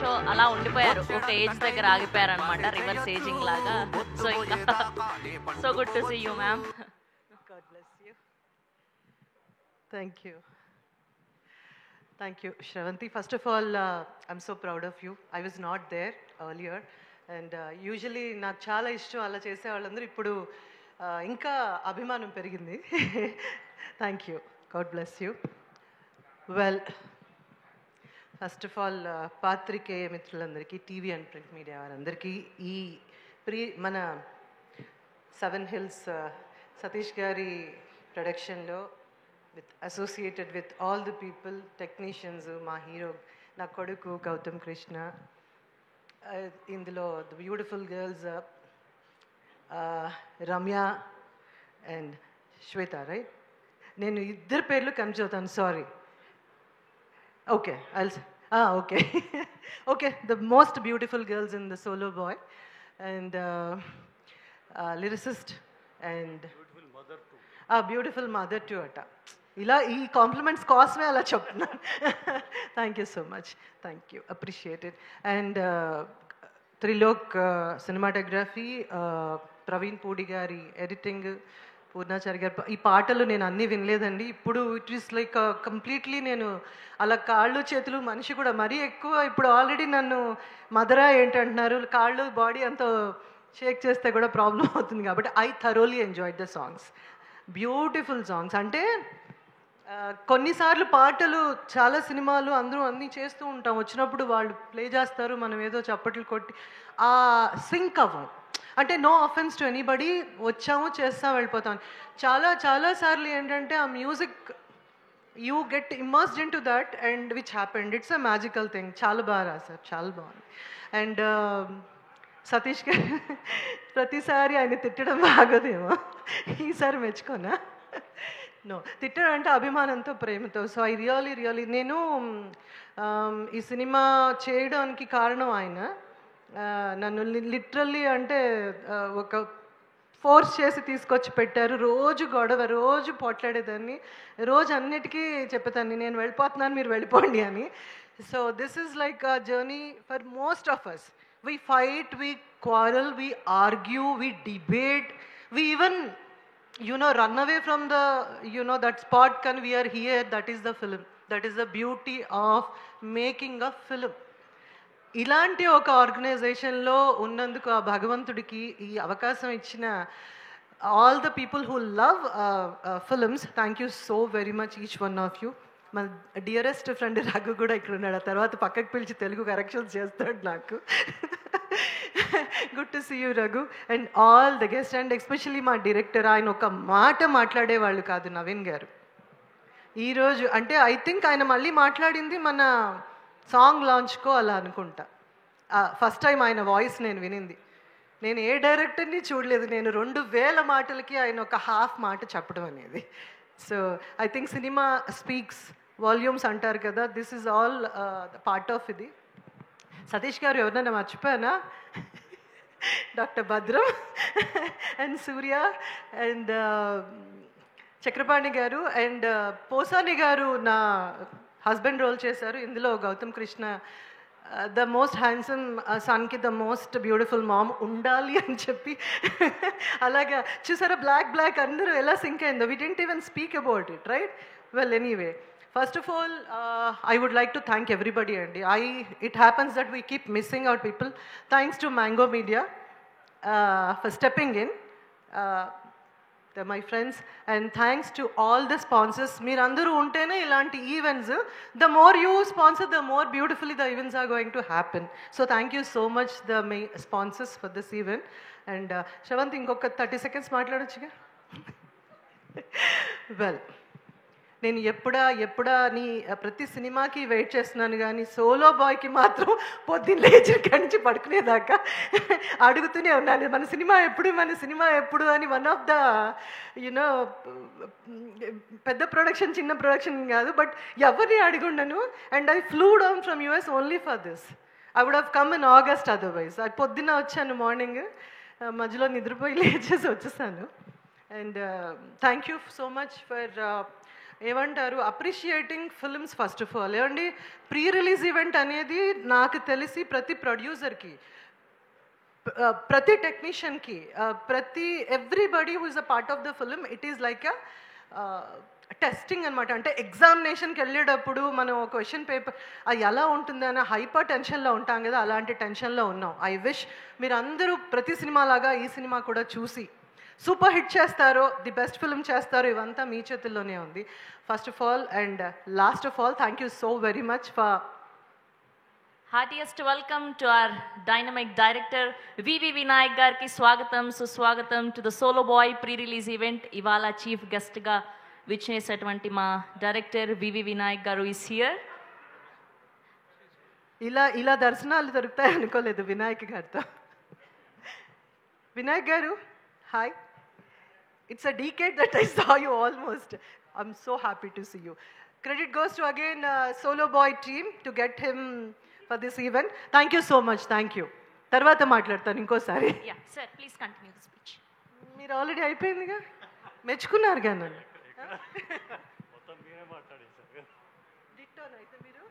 Show అలా ఉండిపోయారు, ఒక ఏజ్ దగ్గర ఆగిపోయారు అనమాట, రివర్స్ ఏజింగ్ లాగా. సో ఇంకా so good to see you ma'am. God bless you. Thank you. Thank you, Shravanti. First of all, I'm so proud of you. I was not there earlier. And usually నాకు చాలా ఇష్టం అలా చేసే వాళ్ళందరూ ఇప్పుడు ఇంకా అభిమానం పెరిగింది. Thank you. God bless you. Well, first of all పాత్రికేయ మిత్రులందరికీ, టీవీ అండ్ ప్రింట్ మీడియా వారందరికీ ఈ మన 7 Hills సతీష్ గారి ప్రొడక్షన్లో associated with all the people, technicians, మా హీరో నా కొడుకు గౌతమ్ కృష్ణ, ఇందులో the beautiful girls Ramya and Shweta, right? నేను ఇద్దరు పేర్లు కన్ఫ్యూజ్ అవుతాను, sorry. Okay, okay okay, the most beautiful girls in the solo boy and lyricist and beautiful mother too అట. ఇలా ఈ కాంప్లిమెంట్స్ కోసమే అలా చెప్తున్నాను. Thank you so much, thank you, appreciated. And Trilok cinematography, Praveen Pudi గారి ఎడిటింగ్, పూర్ణాచారి గారు. ఈ పాటలు నేను అన్నీ వినలేదండి, ఇప్పుడు ఇట్ ఈస్ లైక్ కంప్లీట్లీ నేను అలా కాళ్ళు చేతులు, మనిషి కూడా మరీ ఎక్కువ ఇప్పుడు ఆల్రెడీ నన్ను మదరా ఏంటంటున్నారు, కాళ్ళు బాడీ అంతా షేక్ చేస్తే కూడా ప్రాబ్లం అవుతుంది. కాబట్టి I thoroughly enjoyed the songs, beautiful songs. అంటే కొన్నిసార్లు పాటలు చాలా సినిమాలు అందరూ అన్నీ చేస్తూ ఉంటాం, వచ్చినప్పుడు వాళ్ళు ప్లే చేస్తారు, మనం ఏదో చప్పట్లు కొట్టి ఆ సింక్ అవ్వం. అంటే నో అఫెన్స్ టు ఎనీబడి, వచ్చాము చేస్తాం వెళ్ళిపోతాం. చాలా సార్లు ఏంటంటే ఆ music you get immersed in to that and which happened. It's a magical thing. చాలా బాగా రాశారు, చాలా బాగుంది. అండ్ సతీష్ గారు ప్రతిసారి ఆయన తిట్టడం బాగోదేమో, ఈసారి మెచ్చుకోనా? నో, తిట్టడం అంటే అభిమానంతో, ప్రేమతో. సో ఐ రియలీ నేను ఈ సినిమా చేయడానికి కారణం ఆయన. నన్ను లిటరల్లీ అంటే ఒక ఫోర్స్ చేసి తీసుకొచ్చి పెట్టారు. రోజు గొడవ, రోజు పోట్లాడేదాన్ని, రోజు అన్నిటికీ చెప్పేదాన్ని నేను వెళ్ళిపోతున్నాను మీరు వెళ్ళిపోండి అని. So this is like a journey for most of us. We fight, we quarrel, we argue, we debate, we even, run away from the, that spot. Can we are here, that is the film. That is the beauty of making a film. ఇలాంటి ఒక ఆర్గనైజేషన్లో ఉన్నందుకు ఆ భగవంతుడికి ఈ అవకాశం ఇచ్చిన all the people who love films, thank you so very much each one of you. మా డియరెస్ట్ ఫ్రెండ్ రఘు కూడా ఇక్కడ ఉన్నాడు, ఆ తర్వాత పక్కకు పిలిచి తెలుగు కరెక్షన్స్ చేస్తాడు నాకు. Good to see you Raghu and all the guest. And especially మా డైరెక్టర్, ఆయన ఒక మాట మాట్లాడేవాళ్ళు కాదు, నవీన్ గారు. ఈరోజు అంటే ఐ థింక్ ఆయన మళ్ళీ మాట్లాడింది మన సాంగ్ లాంచ్కో అలా అనుకుంటా. ఫస్ట్ టైం ఆయన వాయిస్ నేను వినింది. నేను ఏ డైరెక్టర్ని చూడలేదు, నేను 2000 మాటలకి ఆయన ఒక హాఫ్ మాట చెప్పడం అనేది. So I think cinema speaks volumes అంటారు కదా, this is all part of ఇది. సతీష్ గారు ఎవరినైనా మర్చిపోయానా? Doctor Bhadram and Surya and Chakrapani గారు అండ్ పోసాని గారు నా హస్బెండ్ రోల్ చేశారు. ఇందులో Gautham Krishna the most handsome సన్కి ద మోస్ట్ బ్యూటిఫుల్ మామ్ ఉండాలి అని చెప్పి, అలాగా చూసారా బ్లాక్ అందరూ ఎలా సింక్ అయిందో. We didn't even speak about it, right? Well, anyway, first of all I would like to thank everybody అండి. It happens that we keep missing out people. Thanks to Mango Media for stepping in. They're my friends, and thanks to all the sponsors. Meerandaru untene ilanti events, the more you sponsor, the more beautifully the events are going to happen. So thank you so much the sponsors for this event. And Shravanti, inkoka 30 seconds maatladochuga. Well, నేను ఎప్పుడా నీ ప్రతి సినిమాకి wait చేస్తున్నాను, కానీ solo బాయ్కి మాత్రం పొద్దున్న లేచి ఇక్కడి నుంచి పడుకునేదాకా అడుగుతూనే ఉన్నాను, మన సినిమా ఎప్పుడు అని. వన్ ఆఫ్ ద పెద్ద ప్రొడక్షన్, చిన్న ప్రొడక్షన్ కాదు, బట్ ఎవరిని అడిగుండను. And I flew down from US only for this. I would have come in August otherwise. అది పొద్దున్న వచ్చాను, మార్నింగ్ మధ్యలో నిద్రపోయి లేచేసి వచ్చేసాను. And thank you so much for ఏమంటారు appreciating films first of all. ఏమండి ప్రీ రిలీజ్ ఈవెంట్ అనేది నాకు తెలిసి ప్రతి ప్రొడ్యూసర్కి, ప్రతి టెక్నీషియన్కి, ప్రతి everybody who is a part of the film it is like a testing అనమాట. అంటే ఎగ్జామినేషన్కి వెళ్ళేటప్పుడు మనం ఒక క్వశ్చన్ పేపర్ అది ఎలా ఉంటుంది అన్న హైపర్ టెన్షన్లో ఉంటాం కదా, అలాంటి టెన్షన్లో ఉన్నాం. ఐ విష్ మీరు అందరూ ప్రతి సినిమా లాగా ఈ సినిమా కూడా చూసి సూపర్ హిట్ చేస్తారో, ది బెస్ట్ ఫిల్మ్ చేస్తారో, ఇవంతా మీ చేతుల్లోనే ఉంది. First of all and last of all thank you so very much for heartiest welcome to our dynamic director VV Vinayak గారికి స్వాగతం సుస్వాగతం to the solo boy pre release event. ఇవాళ చీఫ్ గెస్ట్గా విచ్చేసేటువంటి మా డైరెక్టర్ వివి వినాయక్ గారు ఈస్ హియర్. ఇలా దర్శనాలు దొరుకుతాయి అనుకోలేదు వినాయక్ గారితో. వినాయక్ గారు hi. It's a decade that I saw you almost. I'm so happy to see you. Credit goes to again solo boy team to get him for this event. Thank you so much. Thank you. తర్వాత మాట్లాడతాను ఇంకోసారి. Sir please continue the speech. మీరు already అయిపోయిందిగా, మెచ్చుకున్నారుగా నన్ను. డిట్టోనా అయితే మీరు?